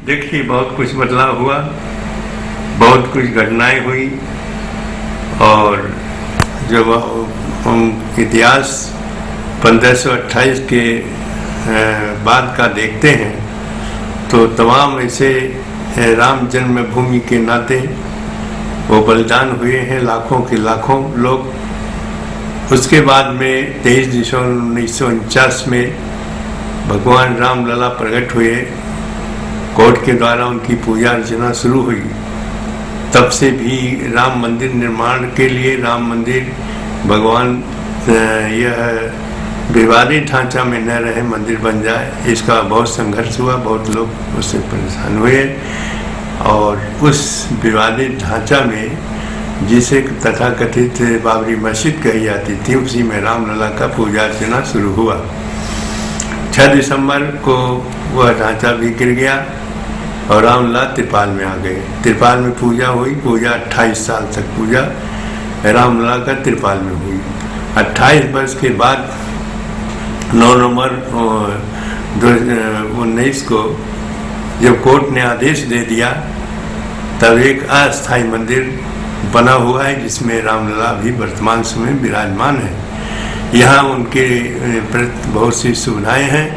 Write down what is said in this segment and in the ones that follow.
देखिए, बहुत कुछ बदलाव हुआ, बहुत कुछ घटनाएं हुई। और जब हम इतिहास 1528 के बाद का देखते हैं तो तमाम ऐसे राम जन्मभूमि के नाते वो बलिदान हुए हैं, लाखों के लाखों लोग। उसके बाद में 23 दिसंबर 1949 में भगवान राम लला प्रकट हुए, कोर्ट के द्वारा उनकी पूजा अर्चना शुरू हुई। तब से भी राम मंदिर निर्माण के लिए, राम मंदिर भगवान यह विवादित ढांचा में न रहे, मंदिर बन जाए, इसका बहुत संघर्ष हुआ, बहुत लोग उससे परेशान हुए। और उस विवादित ढांचा में जिसे तथाकथित बाबरी मस्जिद कही जाती थी, उसी में रामलला का पूजा अर्चना शुरू हुआ। 6 दिसंबर को वह ढांचा भी गिर गया और रामलला त्रिपाल में आ गए। त्रिपाल में पूजा हुई, पूजा 28 साल तक पूजा रामलला का त्रिपाल में हुई। 28 वर्ष के बाद 9 नवंबर 2019 को जब कोर्ट ने आदेश दे दिया, तब एक अस्थायी मंदिर बना हुआ है जिसमें रामलला भी वर्तमान समय विराजमान है। यहाँ उनके प्रति बहुत सी सुविधाएं हैं।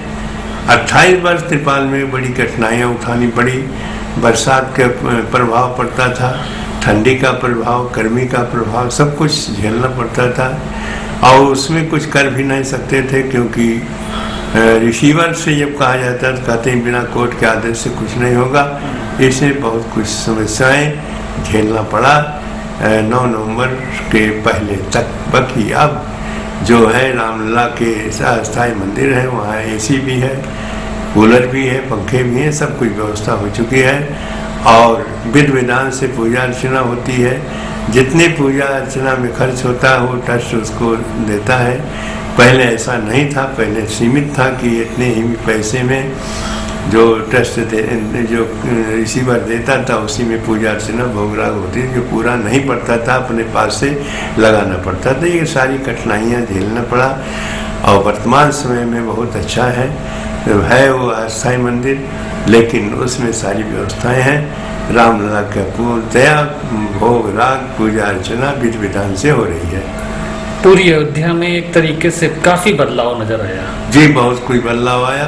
28 वर्ष त्रिपाल में बड़ी कठिनाइयाँ उठानी पड़ी। बरसात का प्रभाव पड़ता था, ठंडी का प्रभाव, गर्मी का प्रभाव, सब कुछ झेलना पड़ता था और उसमें कुछ कर भी नहीं सकते थे, क्योंकि रिसीवर से जब कहा जाता है तो कहते हैं बिना कोर्ट के आदेश से कुछ नहीं होगा। इससे बहुत कुछ समस्याएं झेलना पड़ा 9 नवंबर के पहले तक। बाकी अब जो है रामलला के अस्थायी मंदिर है, वहाँ एसी भी है, कूलर भी है, पंखे भी हैं, सब कुछ व्यवस्था हो चुकी है और विधि विधान से पूजा अर्चना होती है। जितने पूजा अर्चना में खर्च होता है वो ट्रस्ट उसको देता है। पहले ऐसा नहीं था, पहले सीमित था कि इतने ही पैसे में जो ट्रस्ट जो रिसीवर देता था उसी में पूजा अर्चना भोग राग होती थी। जो पूरा नहीं पड़ता था अपने पास से लगाना पड़ता था। ये सारी कठिनाइयाँ झेलना पड़ा और वर्तमान समय में बहुत अच्छा है वो अस्थायी मंदिर, लेकिन उसमें सारी व्यवस्थाएं हैं। रामलला का पूर्णतया भोग राग पूजा अर्चना विधि विधान से हो रही है। पूरी अयोध्या में एक तरीके से काफी बदलाव नजर आया। जी, बहुत कुछ बदलाव आया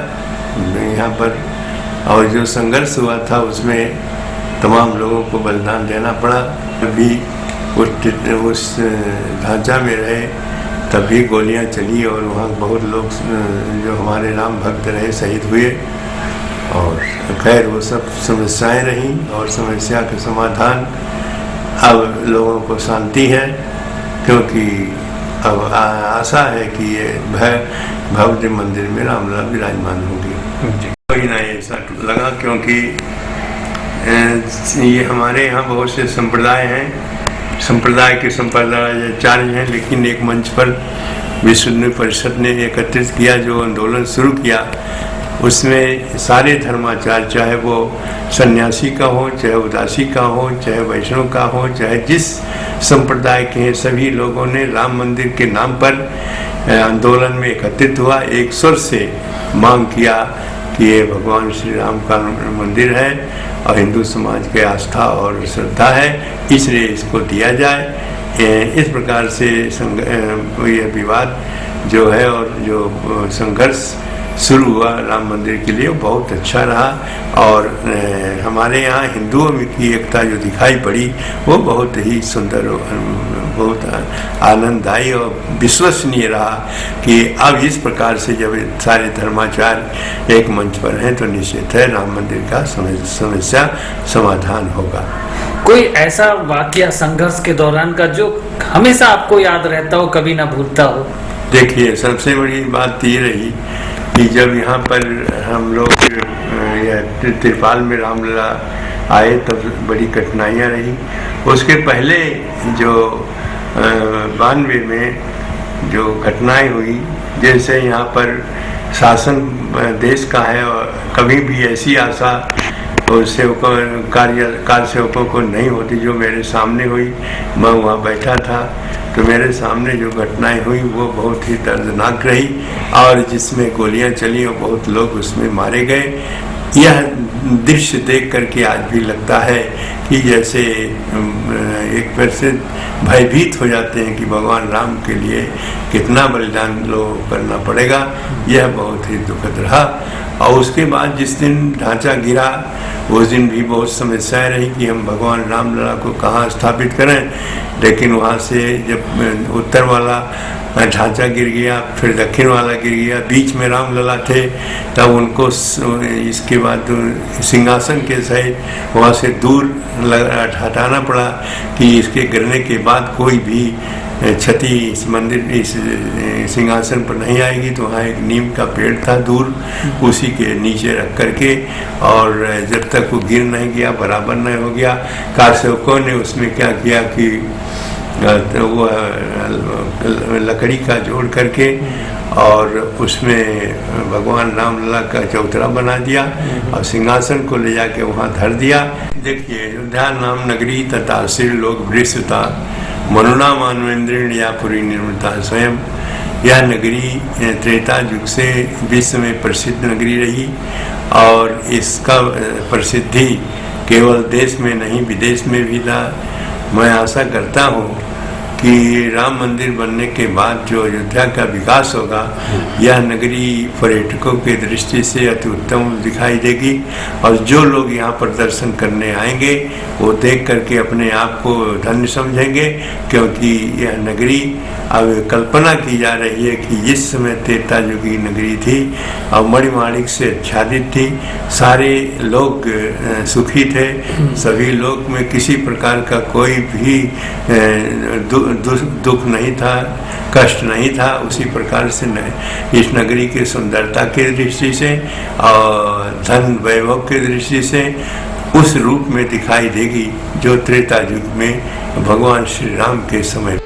यहाँ पर। और जो संघर्ष हुआ था उसमें तमाम लोगों को बलिदान देना पड़ा। अभी उस ढांचा में रहे तभी गोलियां चली और वहाँ बहुत लोग जो हमारे राम भक्त रहे शहीद हुए। और खैर वो सब समस्याएं रहीं और समस्या के समाधान अब लोगों को शांति है, क्योंकि अब आशा है कि ये भव्य मंदिर में रामलला विराजमान होंगे। कोई नहीं ऐसा लगा, क्योंकि ये हमारे यहाँ बहुत से संप्रदाय हैं, संप्रदाय के संप्रदायाचार्य हैं, लेकिन एक मंच पर विश्व हिंदू परिषद ने एकत्रित किया, जो आंदोलन शुरू किया, उसमें सारे धर्माचार्य, चाहे वो सन्यासी का हो, चाहे उदासी का हो, चाहे वैष्णव का हो, चाहे जिस संप्रदाय के हैं, सभी लोगों ने राम मंदिर के नाम पर आंदोलन में एकत्रित हुआ। एक स्वर से मांग किया कि ये भगवान श्री राम का मंदिर है और हिंदू समाज की आस्था और श्रद्धा है, इसलिए इसको दिया जाए। इस प्रकार से यह विवाद जो है और जो संघर्ष शुरू हुआ राम मंदिर के लिए बहुत अच्छा रहा। और हमारे यहाँ हिंदुओं की एकता जो दिखाई पड़ी वो बहुत ही सुंदर, बहुत आनंददायी और विश्वसनीय रहा कि अब इस प्रकार से जब सारे धर्माचार्य एक मंच पर हैं तो निश्चित है राम मंदिर का समस्या समाधान होगा। कोई ऐसा वाकया संघर्ष के दौरान का जो हमेशा आपको याद रहता हो, कभी ना भूलता हो? देखिए, सबसे बड़ी बात ये रही कि जब यहाँ पर हम लोग त्रिपाल में रामलला आए तब बड़ी कठिनाइयाँ रही। उसके पहले जो 92 में जो घटनाएं हुई, जैसे यहाँ पर शासन देश का है और कभी भी ऐसी आशा सेवकों कार्य सेवकों को नहीं होती जो मेरे सामने हुई। मैं वहाँ बैठा था तो मेरे सामने जो घटनाएं हुई वो बहुत ही दर्दनाक रही और जिसमें गोलियां चली और बहुत लोग उसमें मारे गए। यह दृश्य देख करके आज भी लगता है कि जैसे एक बार से भयभीत हो जाते हैं कि भगवान राम के लिए कितना बलिदान लोग करना पड़ेगा। यह बहुत ही दुखद रहा। और उसके बाद जिस दिन ढांचा गिरा उस दिन भी बहुत समस्याएं रही कि हम भगवान रामलला को कहाँ स्थापित करें। लेकिन वहाँ से जब उत्तर वाला ढांचा गिर गया, फिर दक्षिण वाला गिर गया, बीच में रामलला थे, तब उनको इसके बाद सिंहासन के सहित वहाँ से दूर हटाना पड़ा कि इसके गिरने के बाद कोई भी क्षति इस मंदिर इस सिंहासन पर नहीं आएगी। तो वहाँ एक नीम का पेड़ था दूर, उसी के नीचे रख करके, और जब तक वो गिर नहीं गया, बराबर नहीं हो गया, कारसेवकों ने उसमें क्या किया कि तो वो लकड़ी का जोड़ करके और उसमें भगवान रामलला का चौतरा बना दिया और सिंहासन को ले जाके वहाँ धर दिया। देखिए, अयोध्या नाम नगरी तथा सिर लोग वृषता मनुना मानवेंद्र या पुरी निर्मता स्वयं। यह नगरी त्रेता युग से विश्व में प्रसिद्ध नगरी रही और इसका प्रसिद्धि केवल देश में नहीं विदेश में भी था। मैं आशा करता हूँ कि राम मंदिर बनने के बाद जो अयोध्या का विकास होगा, यह नगरी पर्यटकों के दृष्टि से अति उत्तम दिखाई देगी और जो लोग यहाँ पर दर्शन करने आएंगे वो देख करके अपने आप को धन्य समझेंगे, क्योंकि यह नगरी अब कल्पना की जा रही है कि जिस समय त्रेता युग की नगरी थी और मणिमाणिक से आच्छादित थी, सारे लोग सुखी थे, सभी लोग में किसी प्रकार का कोई भी दुख नहीं था, कष्ट नहीं था। उसी प्रकार से इस नगरी की सुंदरता की दृष्टि से और धन वैभव की दृष्टि से उस रूप में दिखाई देगी जो त्रेता युग में भगवान श्री राम के समय